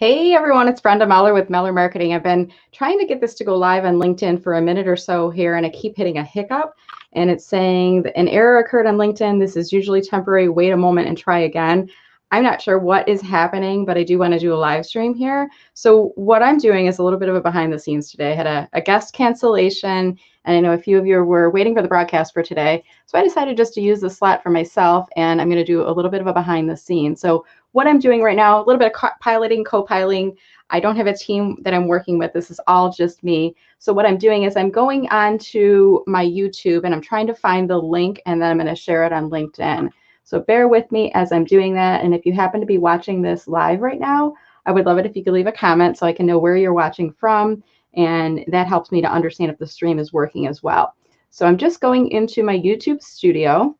Hey everyone, it's Brenda Mahler with Mahler Marketing. I've been trying to get this to go live on LinkedIn for a minute or so here, and I keep hitting a hiccup. And it's saying that an error occurred on LinkedIn. This is usually temporary. Wait a moment and try again. I'm not sure what is happening, but I do want to do a live stream here. So what I'm doing is a little bit of a behind the scenes today. I had a guest cancellation, and I know a few of you were waiting for the broadcast for today. So I decided just to use the slot for myself, and I'm going to do a little bit of a behind the scenes. So what I'm doing right now, a little bit of piloting, co-piloting. I don't have a team that I'm working with. This is all just me. So what I'm doing is I'm going on to my YouTube and I'm trying to find the link, and then I'm going to share it on LinkedIn. So bear with me as I'm doing that. And if you happen to be watching this live right now, I would love it if you could leave a comment so I can know where you're watching from. And that helps me to understand if the stream is working as well. So I'm just going into my YouTube studio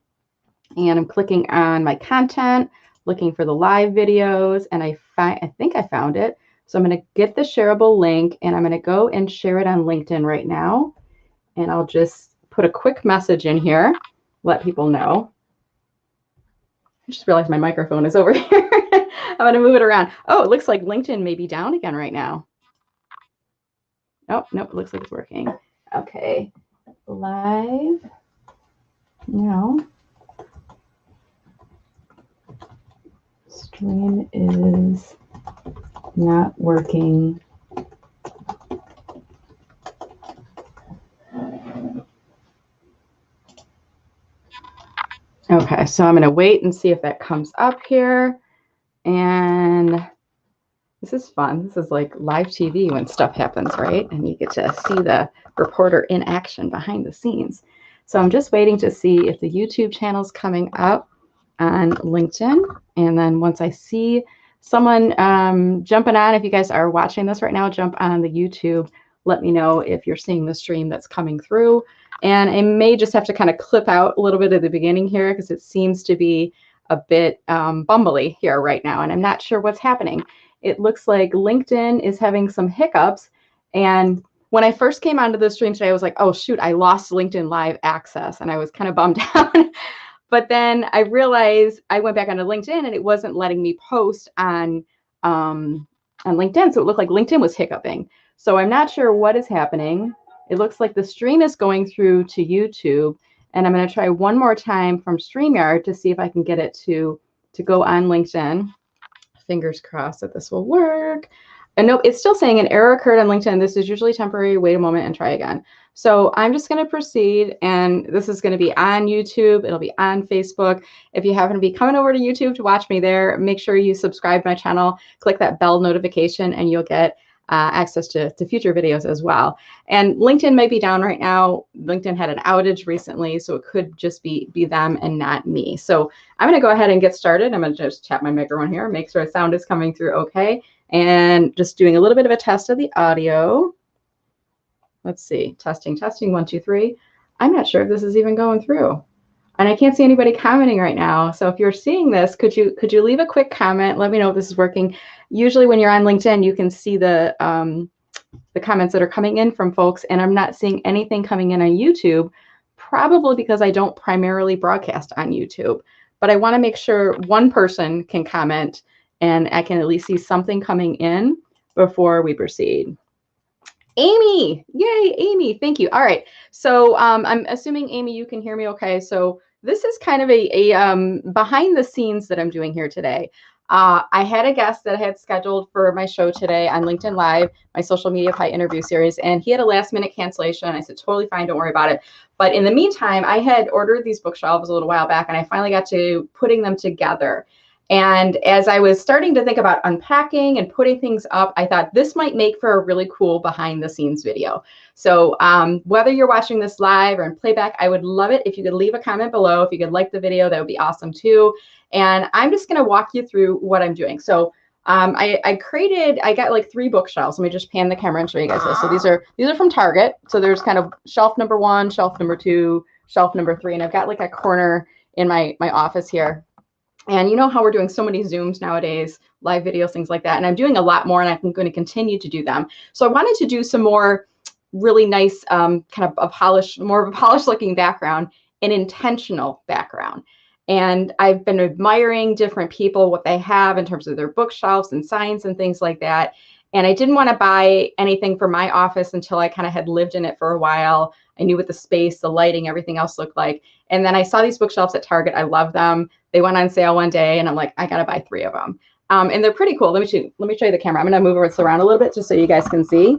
and I'm clicking on my content, looking for the live videos, and I think I found it. So I'm going to get the shareable link and I'm going to go and share it on LinkedIn right now. And I'll just put a quick message in here, let people know. I just realized my microphone is over here. I'm going to move it around. Oh, it looks like LinkedIn may be down again right now. Oh, nope, it looks like it's working. Okay, live now. Stream is not working. Okay, so I'm going to wait and see if that comes up here. And this is fun. This is like live TV when stuff happens, right? And you get to see the reporter in action behind the scenes. So I'm just waiting to see if the YouTube channel is coming up on LinkedIn. And then once I see someone jumping on, if you guys are watching this right now, jump on the YouTube. Let me know if you're seeing the stream that's coming through. And I may just have to kind of clip out a little bit at the beginning here because it seems to be a bit bumbly here right now. And I'm not sure what's happening. It looks like LinkedIn is having some hiccups. And when I first came onto the stream today, I was like, oh, shoot, I lost LinkedIn Live access. And I was kind of bummed out. But then I realized I went back onto LinkedIn and it wasn't letting me post on LinkedIn. So it looked like LinkedIn was hiccuping. So I'm not sure what is happening. It looks like the stream is going through to YouTube. And I'm going to try one more time from StreamYard to see if I can get it to go on LinkedIn. Fingers crossed that this will work. And nope, it's still saying an error occurred on LinkedIn. This is usually temporary. Wait a moment and try again. So I'm just going to proceed, and this is going to be on YouTube. It'll be on Facebook. If you happen to be coming over to YouTube to watch me there, make sure you subscribe to my channel, click that bell notification, and you'll get access to future videos as well. And LinkedIn might be down right now. LinkedIn had an outage recently, so it could just be them and not me. So I'm going to go ahead and get started. I'm going to just tap my microphone here, make sure the sound is coming through okay, and just doing a little bit of a test of the audio. Let's see, testing, 1, 2, 3. I'm not sure if this is even going through. And I can't see anybody commenting right now. So if you're seeing this, could you leave a quick comment? Let me know if this is working. Usually when you're on LinkedIn, you can see the comments that are coming in from folks, and I'm not seeing anything coming in on YouTube, probably because I don't primarily broadcast on YouTube. But I want to make sure one person can comment and I can at least see something coming in before we proceed. Amy, yay, Amy, thank you. All right, so I'm assuming, Amy, you can hear me okay. So this is kind of a behind the scenes that I'm doing here today. I had a guest that I had scheduled for my show today on LinkedIn Live, my social media pie interview series, and he had a last minute cancellation. I said, totally fine, don't worry about it. But in the meantime, I had ordered these bookshelves a little while back, and I finally got to putting them together. And as I was starting to think about unpacking and putting things up, I thought this might make for a really cool behind the scenes video. So whether you're watching this live or in playback, I would love it if you could leave a comment below. If you could like the video, that would be awesome too. And I'm just going to walk you through what I'm doing. So I got like 3 bookshelves. Let me just pan the camera and show you guys this. So these are from Target. So there's kind of shelf number 1, shelf number 2, shelf number 3, and I've got like a corner in my office here. And you know how we're doing so many Zooms nowadays, live videos, things like that. And I'm doing a lot more, and I'm going to continue to do them. So I wanted to do some more really nice kind of more of a polished looking background, an intentional background. And I've been admiring different people, what they have in terms of their bookshelves and signs and things like that. And I didn't want to buy anything for my office until I kind of had lived in it for a while. I knew what the space, the lighting, everything else looked like. And then I saw these bookshelves at Target. I love them. They went on sale one day and I'm like, I got to buy 3 of them. And they're pretty cool. Let me show you the camera. I'm going to move this around a little bit just so you guys can see.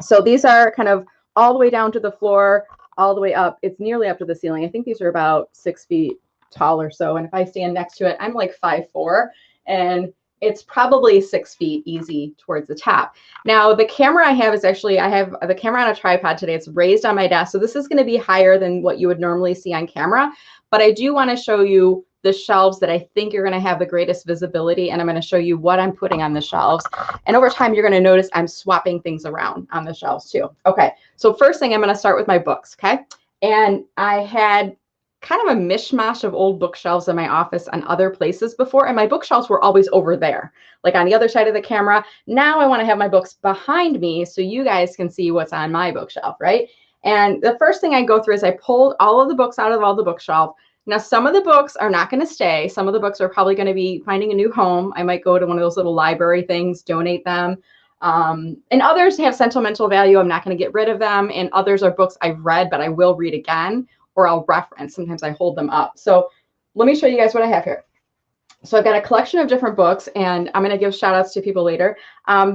So these are kind of all the way down to the floor, all the way up. It's nearly up to the ceiling. I think these are about 6 feet tall or so. And if I stand next to it, I'm like 5'4", and it's probably 6 feet easy towards the top. Now, the camera I have is actually, I have the camera on a tripod today. It's raised on my desk. So this is going to be higher than what you would normally see on camera. But I do want to show you the shelves that I think you're going to have the greatest visibility. And I'm going to show you what I'm putting on the shelves. And over time, you're going to notice I'm swapping things around on the shelves too. Okay. So first thing, I'm going to start with my books. Okay. And I had kind of a mishmash of old bookshelves in my office on other places before. And my bookshelves were always over there, like on the other side of the camera. Now I want to have my books behind me so you guys can see what's on my bookshelf, right? And the first thing I go through is I pulled all of the books out of all the bookshelf. Now, some of the books are not going to stay. Some of the books are probably going to be finding a new home. I might go to one of those little library things, donate them. And others have sentimental value. I'm not going to get rid of them. And others are books I've read, but I will read again, or I'll reference. Sometimes I hold them up. So let me show you guys what I have here. So I've got a collection of different books, and I'm going to give shout outs to people later.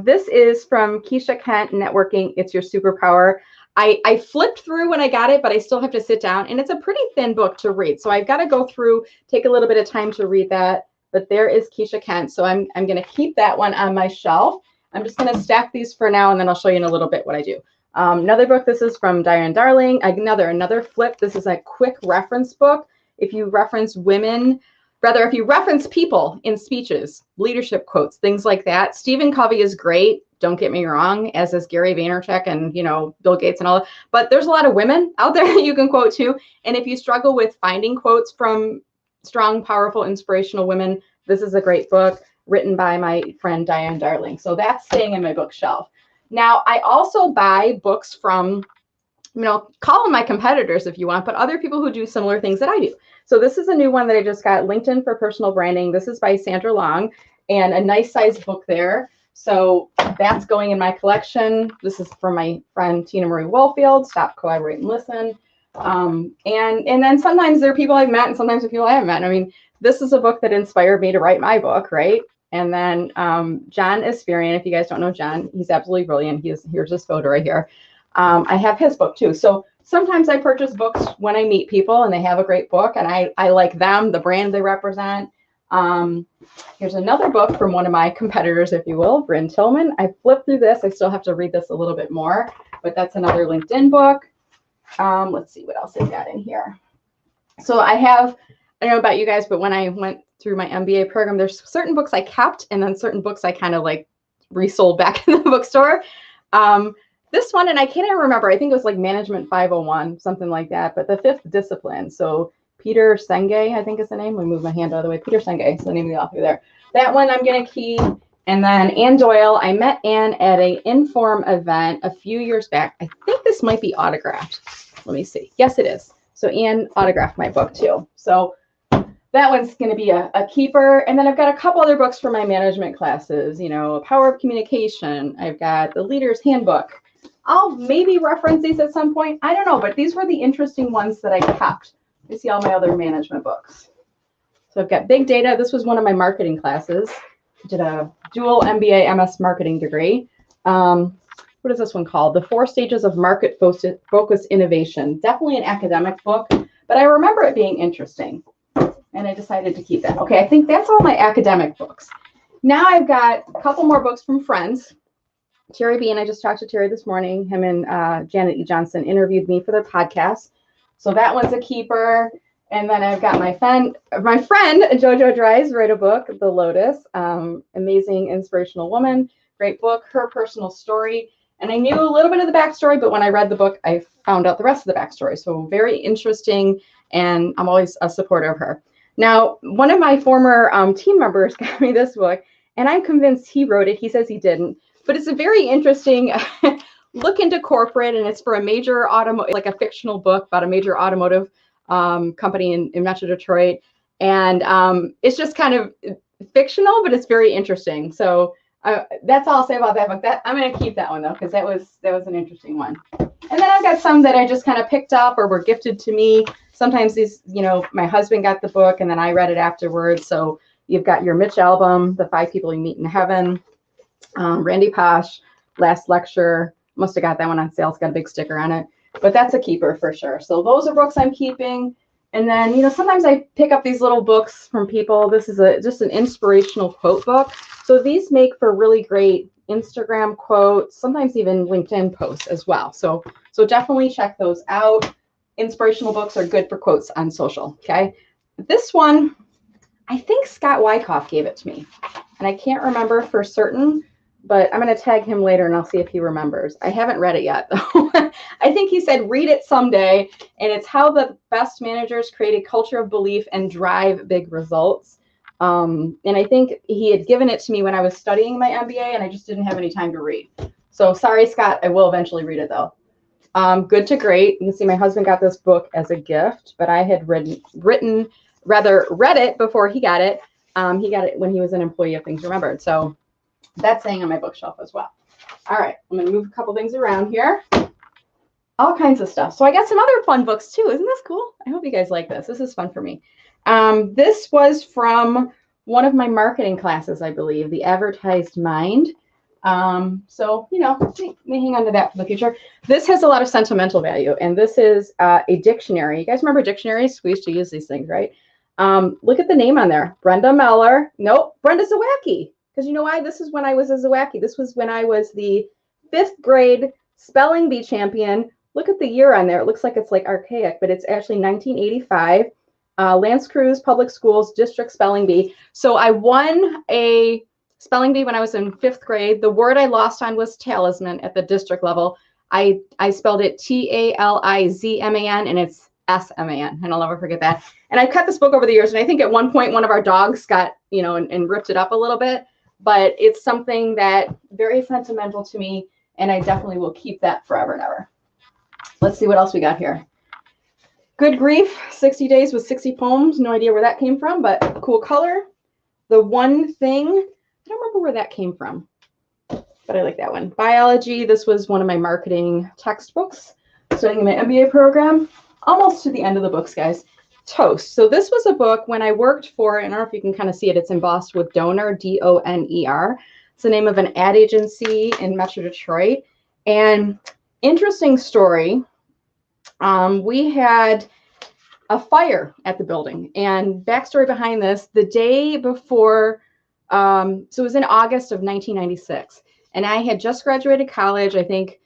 This is from Keisha Kent, Networking, It's Your Superpower. I flipped through when I got it, but I still have to sit down, and it's a pretty thin book to read. So I've got to go through, take a little bit of time to read that. But there is Keisha Kent. So I'm going to keep that one on my shelf. I'm just going to stack these for now, and then I'll show you in a little bit what I do. Another book, this is from Diane Darling. Another flip. This is a quick reference book. If you reference women, rather, if you reference people in speeches, leadership quotes, things like that. Stephen Covey is great. Don't get me wrong, as is Gary Vaynerchuk and, you know, Bill Gates and all that. But there's a lot of women out there that you can quote too. And if you struggle with finding quotes from strong, powerful, inspirational women, this is a great book written by my friend Diane Darling. So that's staying in my bookshelf. Now, I also buy books from, you know, call them my competitors if you want, but other people who do similar things that I do. So this is a new one that I just got, LinkedIn for Personal Branding. This is by Sandra Long, and a nice size book there. So that's going in my collection. This is from my friend Tina Marie Woolfield, Stop, Collaborate, and Listen. And then sometimes there are people I've met and sometimes there are people I haven't met. I mean, this is a book that inspired me to write my book, right? And then John Espirian, if you guys don't know John, he's absolutely brilliant. Here's his photo right here. I have his book too. So sometimes I purchase books when I meet people and they have a great book and I like them, the brand they represent. Here's another book from one of my competitors, if you will, Bryn Tillman. I flipped through this. I still have to read this a little bit more, but that's another LinkedIn book. Let's see what else I've got in here. So I don't know about you guys, but when I went through my MBA program, there's certain books I kept and then certain books I kind of like resold back in the bookstore. This one, and I can't even remember, I think it was like Management 501, something like that, but the Fifth Discipline. So Peter Senge, I think is the name. Let me move my hand out of the way. Peter Senge is the name of the author there. That one I'm going to keep. And then Ann Doyle, I met Ann at an Inform event a few years back. I think this might be autographed. Let me see. Yes, it is. So Ann autographed my book too. So that one's going to be a keeper. And then I've got a couple other books for my management classes, you know, Power of Communication. I've got the Leader's Handbook. I'll maybe reference these at some point. I don't know, but these were the interesting ones that I kept. You see all my other management books. So I've got Big Data. This was one of my marketing classes. I did a dual MBA MS marketing degree. What is this one called? The 4 Stages of Market Focused Innovation. Definitely an academic book, but I remember it being interesting. And I decided to keep that. Okay, I think that's all my academic books. Now I've got a couple more books from friends. Terry Bean, I just talked to Terry this morning. Him and Janet E. Johnson interviewed me for their podcast. So that one's a keeper. And then I've got my friend Jojo Dries wrote a book, The Lotus, amazing inspirational woman, great book, her personal story. And I knew a little bit of the backstory, but when I read the book, I found out the rest of the backstory. So very interesting, and I'm always a supporter of her. Now, one of my former team members got me this book, and I'm convinced he wrote it. He says he didn't, but it's a very interesting look into corporate, and it's for a major like a fictional book about a major automotive company in Metro Detroit. And it's just kind of fictional, but it's very interesting. So that's all I'll say about that book. That I'm going to keep that one though, because that was an interesting one. And then I've got some that I just kind of picked up or were gifted to me. Sometimes these, you know, my husband got the book and then I read it afterwards. So you've got your Mitch album, The 5 People You Meet in Heaven, Randy Posh, Last Lecture. Must have got that one on sale. It's got a big sticker on it. But that's a keeper for sure. So those are books I'm keeping. And then, you know, sometimes I pick up these little books from people. This is just an inspirational quote book. So these make for really great Instagram quotes, sometimes even LinkedIn posts as well. So definitely check those out. Inspirational books are good for quotes on social. Okay. This one, I think Scott Wyckoff gave it to me, and I can't remember for certain, but I'm going to tag him later and I'll see if he remembers. I haven't read it yet, though. I think he said, read it someday. And it's how the best managers create a culture of belief and drive big results. And I think he had given it to me when I was studying my MBA and I just didn't have any time to read. So sorry, Scott, I will eventually read it though. Good to Great. You can see my husband got this book as a gift, but I had read it before he got it. He got it when he was an employee of Things Remembered. So that's staying on my bookshelf as well. All right, I'm going to move a couple things around here. All kinds of stuff. So I got some other fun books too. Isn't this cool? I hope you guys like this. This is fun for me. This was from one of my marketing classes, I believe, The Advertised Mind. So, you know, let me hang on to that for the future. This has a lot of sentimental value, and this is a dictionary. You guys remember dictionaries? We used to use these things, right? Look at the name on there. Brenda Meller. Nope, Brenda Zawacki. Because you know why? This is when I was a Zawacki. This was when I was the 5th grade spelling bee champion. Look at the year on there. It looks like it's like archaic, but it's actually 1985. Lance Cruz Public Schools District Spelling Bee. So I won a spelling bee when I was in 5th grade. The word I lost on was talisman at the district level. I spelled it T-A-L-I-Z-M-A-N, and it's S-M-A-N, and I'll never forget that. And I've cut this book over the years, and I think at one point one of our dogs got, you know, and ripped it up a little bit. But it's something that very sentimental to me, and I definitely will keep that forever and ever. Let's see what else we got here. Good Grief, 60 Days with 60 Poems. No idea where that came from, but cool color. The One Thing, I don't remember where that came from, but I like that one. Biology, this was one of my marketing textbooks, studying in my MBA program. Almost to the end of the books, guys. Toast. So this was a book when I worked for, and I don't know if you can kind of see it, it's embossed with Donor, D-O-N-E-R. It's the name of an ad agency in Metro Detroit. And interesting story, we had a fire at the building. And backstory behind this, the day before, so it was in August of 1996. And I had just graduated college. I think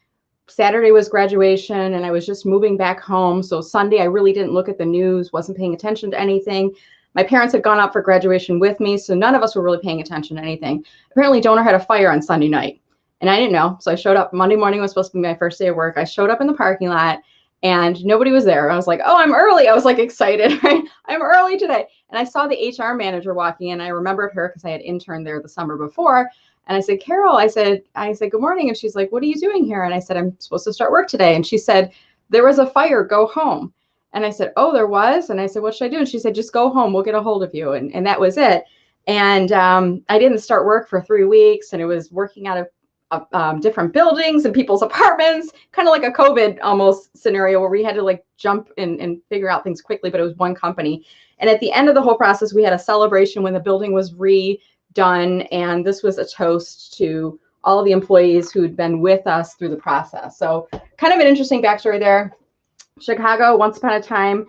Saturday was graduation, and I was just moving back home. So Sunday, I really didn't look at the news, wasn't paying attention to anything. My parents had gone out for graduation with me, so none of us were really paying attention to anything. Apparently, Donor had a fire on Sunday night, and I didn't know. So I showed up. Monday morning was supposed to be my first day of work. I showed up in the parking lot, and nobody was there. I was like, oh, I'm early. I was like excited, right? I'm early today. And I saw the HR manager walking in. I remembered her because I had interned there the summer before. And I said, Carol, I said, good morning. And she's like, what are you doing here? And I said, I'm supposed to start work today. And she said, there was a fire, go home. And I said, oh, there was? And I said, what should I do? And she said, just go home, we'll get a hold of you. And that was it. And I didn't start work for 3 weeks, and it was working out of different buildings and people's apartments, kind of like a COVID almost scenario where we had to like jump and figure out things quickly, but it was one company. And at the end of the whole process, we had a celebration when the building was redone, and this was a toast to all of the employees who'd been with us through the process. So kind of an interesting backstory there. Chicago, once upon a time,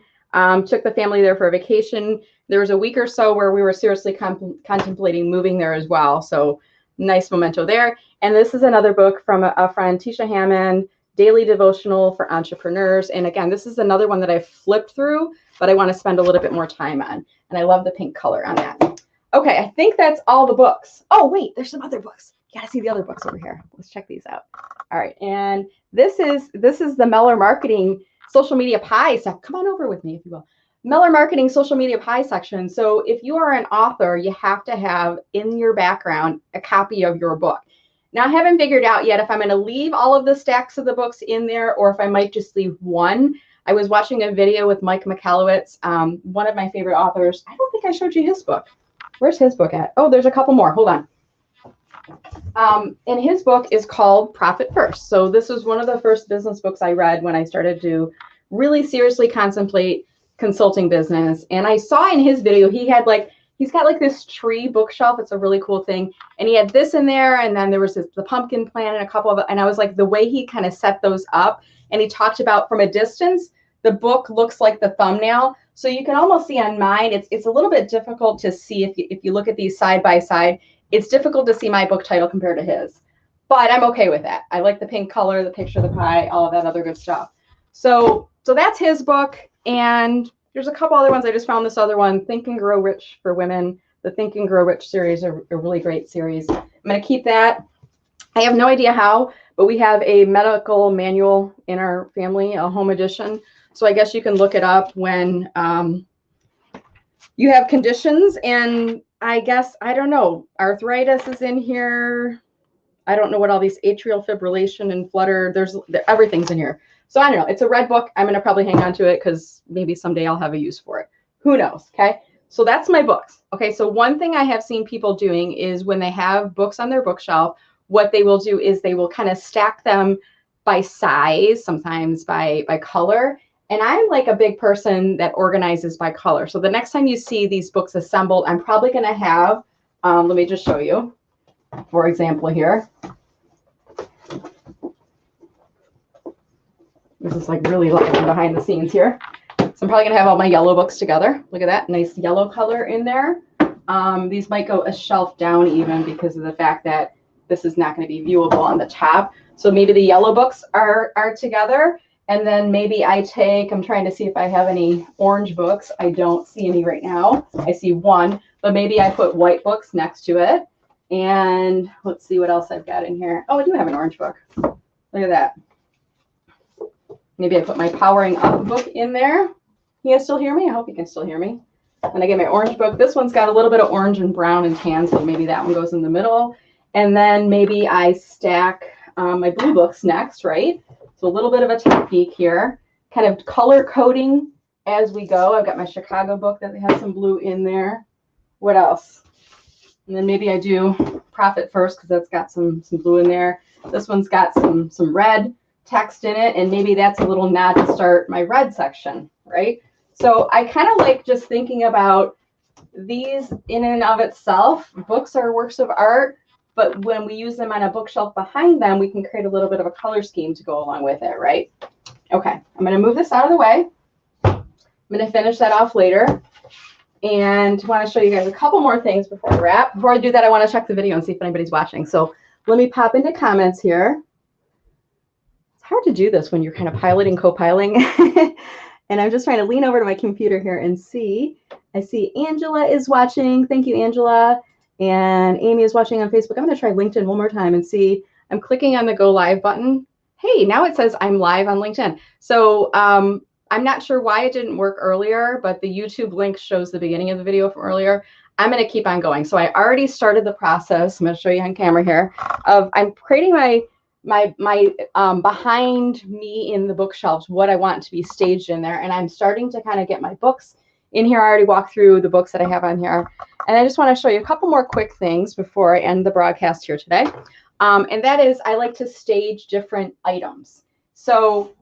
took the family there for a vacation. There was a week or so where we were seriously contemplating moving there as well. So nice memento there. And this is another book from a friend, Tisha Hammond, Daily Devotional for Entrepreneurs. And again, this is another one that I flipped through, but I want to spend a little bit more time on. And I love the pink color on that. Okay, I think that's all the books. Oh, wait, there's some other books. You gotta see the other books over here. Let's check these out. All right, and this is the Meller Marketing Social Media Pie section. Come on over with me, if you will. Meller Marketing Social Media Pie section. So if you are an author, you have to have in your background a copy of your book. Now, I haven't figured out yet if I'm going to leave all of the stacks of the books in there or if I might just leave one. I was watching a video with Mike Michalowicz, one of my favorite authors. I don't think I showed you his book. Where's his book at? Oh, there's a couple more. Hold on. And his book is called Profit First. So this was one of the first business books I read when I started to really seriously contemplate consulting business. And I saw in his video, he's got like this tree bookshelf. It's a really cool thing. And he had this in there, and then there was the pumpkin plant and a couple of, and I was like, the way he kind of set those up, and he talked about from a distance, the book looks like the thumbnail. So you can almost see on mine, it's a little bit difficult to see if you look at these side by side. It's difficult to see my book title compared to his, but I'm okay with that. I like the pink color, the picture of the pie, all of that other good stuff. So that's his book. And there's a couple other ones. I just found this other one, Think and Grow Rich for Women. The Think and Grow Rich series are a really great series. I'm going to keep that. I have no idea how, but we have a medical manual in our family, a home edition. So I guess you can look it up when you have conditions. And I guess, I don't know, arthritis is in here. I don't know what all these atrial fibrillation and flutter, everything's in here. So I don't know. It's a red book. I'm going to probably hang on to it because maybe someday I'll have a use for it. Who knows? Okay. So that's my books. Okay. So one thing I have seen people doing is when they have books on their bookshelf, what they will do is they will kind of stack them by size, sometimes by color. And I'm like a big person that organizes by color. So the next time you see these books assembled, I'm probably going to have, let me just show you, for example, here. This is like really live behind the scenes here. So I'm probably going to have all my yellow books together. Look at that nice yellow color in there. These might go a shelf down even because of the fact that this is not going to be viewable on the top. So maybe the yellow books are together. And then maybe I'm trying to see if I have any orange books. I don't see any right now. I see one, but maybe I put white books next to it. And let's see what else I've got in here. Oh, I do have an orange book. Look at that. Maybe I put my Powering Up book in there. Can you guys still hear me? I hope you can still hear me. And I get my orange book. This one's got a little bit of orange and brown and tan, so maybe that one goes in the middle. And then maybe I stack my blue books next, right? So a little bit of a technique here, kind of color coding as we go. I've got my Chicago book that has some blue in there. What else? And then maybe I do Profit First because that's got some blue in there. This one's got some red text in it, and maybe that's a little nod to start my red section, right? So I kind of like just thinking about these in and of itself. Books are works of art, but when we use them on a bookshelf behind them, we can create a little bit of a color scheme to go along with it, right? Okay, I'm going to move this out of the way. I'm going to finish that off later. And I want to show you guys a couple more things before I wrap. Before I do that, I want to check the video and see if anybody's watching. So let me pop into comments here. It's hard to do this when you're kind of piloting, co-piling. And I'm just trying to lean over to my computer here and see. I see Angela is watching. Thank you, Angela. And Amy is watching on Facebook. I'm going to try LinkedIn one more time and see. I'm clicking on the Go Live button. Hey, now it says I'm live on LinkedIn. So I'm not sure why it didn't work earlier, but the YouTube link shows the beginning of the video from earlier. I'm going to keep on going. So I already started the process. I'm going to show you on camera here of I'm creating my behind me in the bookshelves, what I want to be staged in there. And I'm starting to kind of get my books in here. I already walked through the books that I have on here. And I just want to show you a couple more quick things before I end the broadcast here today. And that is I like to stage different items. So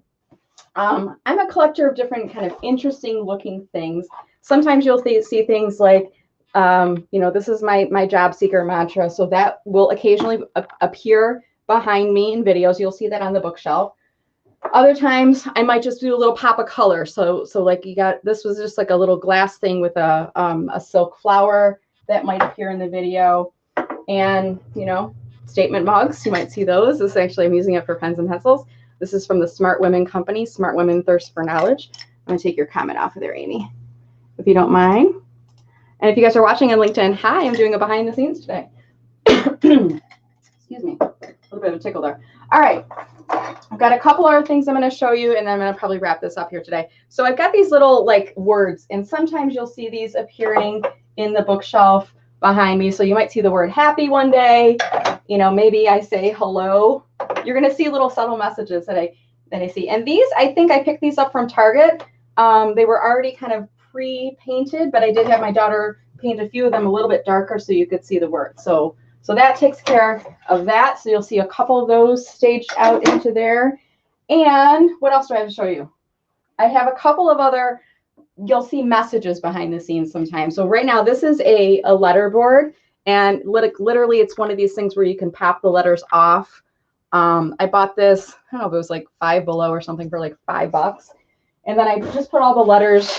I'm a collector of different kind of interesting looking things. Sometimes you'll see things like, this is my job seeker mantra. So that will occasionally appear behind me in videos. You'll see that on the bookshelf. Other times I might just do a little pop of color. So like this was just like a little glass thing with a silk flower that might appear in the video. And, statement mugs, you might see those. This is actually, I'm using it for pens and pencils. This is from the Smart Women Company, Smart Women Thirst for Knowledge. I'm going to take your comment off of there, Amy, if you don't mind. And if you guys are watching on LinkedIn, hi, I'm doing a behind the scenes today. Excuse me, a little bit of a tickle there. All right, I've got a couple other things I'm going to show you, and then I'm going to probably wrap this up here today. So I've got these little words, and sometimes you'll see these appearing in the bookshelf behind me. So you might see the word happy one day. Maybe I say hello. You're going to see little subtle messages that that I see. And these, I think I picked these up from Target. They were already kind of pre-painted, but I did have my daughter paint a few of them a little bit darker so you could see the word. So that takes care of that. So you'll see a couple of those staged out into there. And what else do I have to show you? I have a couple of other, you'll see messages behind the scenes sometimes. So right now, this is a letterboard. And literally, it's one of these things where you can pop the letters off. I bought this, I don't know if it was like Five Below or something for like $5. And then I just put all the letters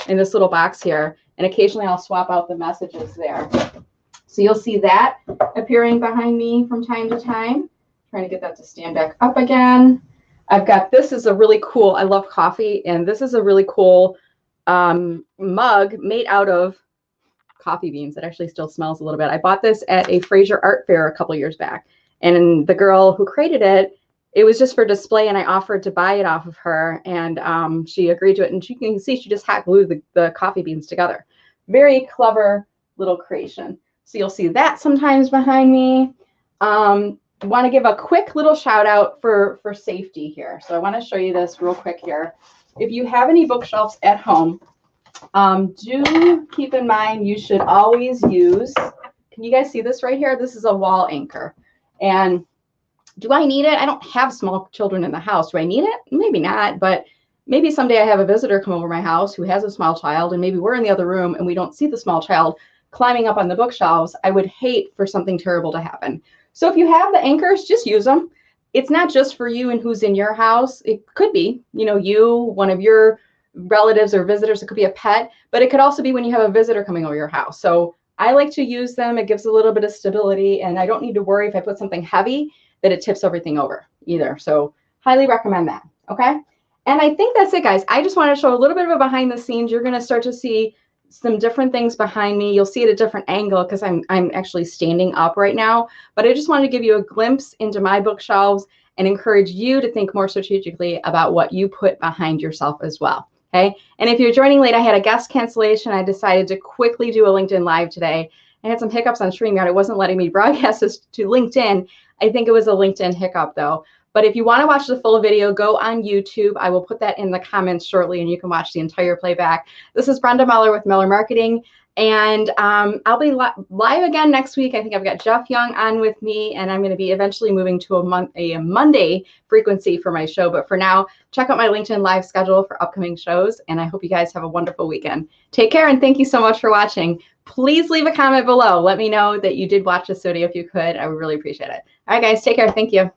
in this little box here. And occasionally I'll swap out the messages there. So you'll see that appearing behind me from time to time. Trying to get that to stand back up again. I've got, this is a really cool, I love coffee. And this is a really cool mug made out of coffee beans. It actually still smells a little bit. I bought this at a Fraser Art Fair a couple years back. And the girl who created it, it was just for display, and I offered to buy it off of her, and she agreed to it. And you can see she just hot glued the coffee beans together. Very clever little creation. So you'll see that sometimes behind me. I want to give a quick little shout out for safety here. So I want to show you this real quick here. If you have any bookshelves at home, do keep in mind you should always use, can you guys see this right here? This is a wall anchor. And do I need it? I don't have small children in the house. Do I need it? Maybe not, but maybe someday I have a visitor come over my house who has a small child, and maybe we're in the other room and we don't see the small child climbing up on the bookshelves. I would hate for something terrible to happen. So if you have the anchors, just use them. It's not just for you and who's in your house. It could be, you know, you, one of your relatives or visitors. It could be a pet, but it could also be when you have a visitor coming over your house. So I like to use them. It gives a little bit of stability, and I don't need to worry if I put something heavy that it tips everything over either. So highly recommend that. Okay. And I think that's it, guys. I just want to show a little bit of a behind the scenes. You're going to start to see some different things behind me. You'll see it at a different angle because I'm actually standing up right now, but I just wanted to give you a glimpse into my bookshelves and encourage you to think more strategically about what you put behind yourself as well. Okay. And if you're joining late, I had a guest cancellation. I decided to quickly do a LinkedIn Live today. I had some hiccups on StreamYard. It wasn't letting me broadcast this to LinkedIn. I think it was a LinkedIn hiccup though. But if you want to watch the full video, go on YouTube. I will put that in the comments shortly and you can watch the entire playback. This is Brenda Muller with Muller Marketing. And I'll be live again next week. I think I've got Jeff Young on with me, and I'm going to be eventually moving to a Monday frequency for my show. But for now, check out my LinkedIn Live schedule for upcoming shows. And I hope you guys have a wonderful weekend. Take care, and thank you so much for watching. Please leave a comment below. Let me know that you did watch this video if you could. I would really appreciate it. All right, guys, take care. Thank you.